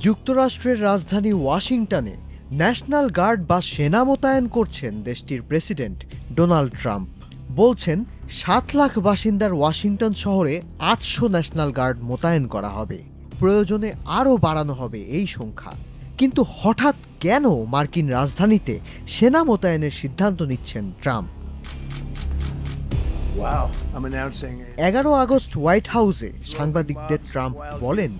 যুক্তরাষ্ট্রের রাজধানী ওয়াশিংটনে ন্যাশনাল গার্ড বা সেনা মোতায়েন করছেন দেশটির প্রেসিডেন্ট ডোনাল্ড ট্রাম্প। বলছেন ৭ লাখ বাসিন্দার ওয়াশিংটন শহরে ৮০০ ন্যাশনাল গার্ড মোতায়েন করা হবে, প্রয়োজনে আরও বাড়ানো হবে এই সংখ্যা। কিন্তু হঠাৎ কেন মার্কিন রাজধানীতে সেনা মোতায়েনের সিদ্ধান্ত নিচ্ছেন ট্রাম্প? ১১ আগস্ট হোয়াইট হাউসে সাংবাদিকদের ট্রাম্প বলেন,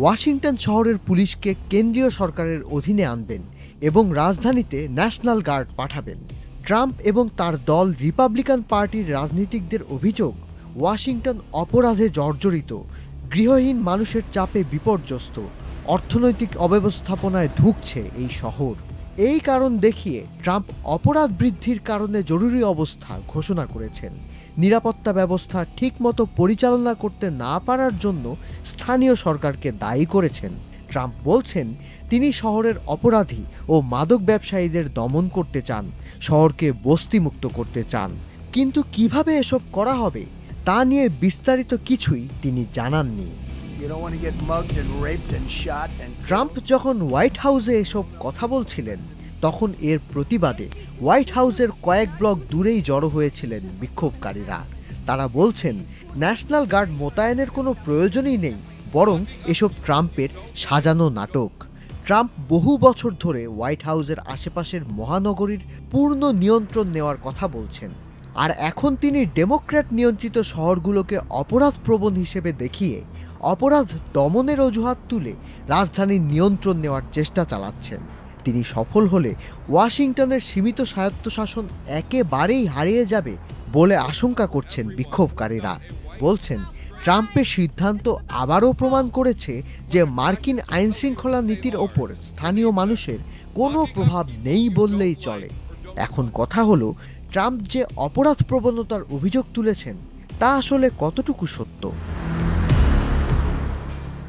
ওয়াশিংটন শহরের পুলিশকে কেন্দ্রীয় সরকারের অধীনে আনবেন এবং রাজধানীতে ন্যাশনাল গার্ড পাঠাবেন। ট্রাম্প এবং তার দল রিপাবলিকান পার্টির রাজনীতিকদের অভিযোগ, ওয়াশিংটন অপরাধে জর্জরিত, গৃহহীন মানুষের চাপে বিপর্যস্ত, অর্থনৈতিক অব্যবস্থাপনায় ধুঁকছে এই শহর। এই কারণ দেখিয়ে ট্রাম্প অপরাধ বৃদ্ধির কারণে জরুরি অবস্থা ঘোষণা করেছেন। নিরাপত্তা ব্যবস্থা ঠিকমতো পরিচালনা করতে না পারার জন্য স্থানীয় সরকারকে দায়ী করেছেন। ট্রাম্প বলছেন, তিনি শহরের অপরাধী ও মাদক ব্যবসায়ীদের দমন করতে চান, শহরকে বস্তিমুক্ত করতে চান। কিন্তু কিভাবে এসব করা হবে তা নিয়ে বিস্তারিত কিছুই তিনি জানাননি। ট্রাম্প যখন হোয়াইট হাউসে এসব কথা বলছিলেন, তখন এর প্রতিবাদে হোয়াইট হাউসের কয়েক ব্লক দূরেই জড়ো হয়েছিলেন বিক্ষোভকারীরা। তারা বলছেন, ন্যাশনাল গার্ড মোতায়েনের কোনো প্রয়োজনই নেই, বরং এসব ট্রাম্পের সাজানো নাটক। ট্রাম্প বহু বছর ধরে হোয়াইট হাউসের আশেপাশের মহানগরীর পূর্ণ নিয়ন্ত্রণ নেওয়ার কথা বলছেন, আর এখন তিনি ডেমোক্র্যাট নিয়ন্ত্রিত শহরগুলোকে অপরাধপ্রবণ হিসেবে দেখিয়ে অপরাধ দমনের অজুহাত তুলে রাজধানীর নিয়ন্ত্রণ নেওয়ার চেষ্টা চালাচ্ছেন। তিনি সফল হলে ওয়াশিংটনের সীমিত স্বায়ত্তশাসন একেবারেই হারিয়ে যাবে বলে আশঙ্কা করছেন বিক্ষোভকারীরা। বলছেন, ট্রাম্পের সিদ্ধান্ত আবারও প্রমাণ করেছে যে মার্কিন আইনশৃঙ্খলা নীতির ওপর স্থানীয় মানুষের কোনো প্রভাব নেই বললেই চলে। এখন কথা হলো, ট্রাম্প যে অপরাধ প্রবণতার অভিযোগ তুলেছেন তা আসলে কতটুকু সত্য।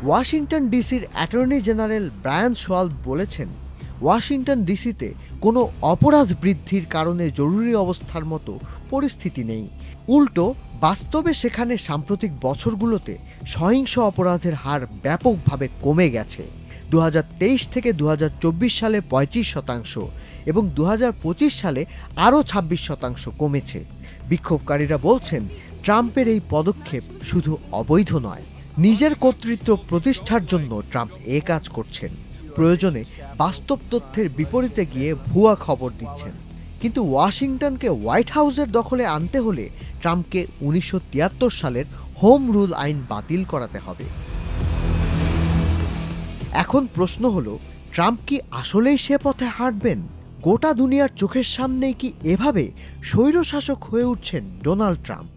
ওয়াশিংটন ডিসির অ্যাটর্নি জেনারেল ব্রায়ান শোয়ালব বলেছেন, ওয়াশিংটন ডিসিতে কোনো অপরাধ বৃদ্ধির কারণে জরুরি অবস্থার মতো পরিস্থিতি নেই। উল্টো বাস্তবে সেখানে সাম্প্রতিক বছরগুলোতে সহিংস অপরাধের হার ব্যাপকভাবে কমে গেছে। 2023 থেকে 2024 সালে 35% এবং 2025 সালে আরও 26% কমেছে। বিক্ষোভকারীরা বলছেন, ট্রাম্পের এই পদক্ষেপ শুধু অবৈধ নয়, নিজের কর্তৃত্ব প্রতিষ্ঠার জন্য ট্রাম্প এ কাজ করছেন। প্রয়োজনে বাস্তব তথ্যের বিপরীতে গিয়ে ভুয়া খবর দিচ্ছেন। কিন্তু ওয়াশিংটনকে হোয়াইট হাউসের দখলে আনতে হলে ট্রাম্পকে 1973 সালের হোম রুল আইন বাতিল করাতে হবে। এখন প্রশ্ন হলো, ট্রাম্প কি আসলেই সে পথে হাঁটবেন? গোটা দুনিয়ার চোখের সামনেই কি এভাবে স্বৈরশাসক হয়ে উঠছেন ডোনাল্ড ট্রাম্প?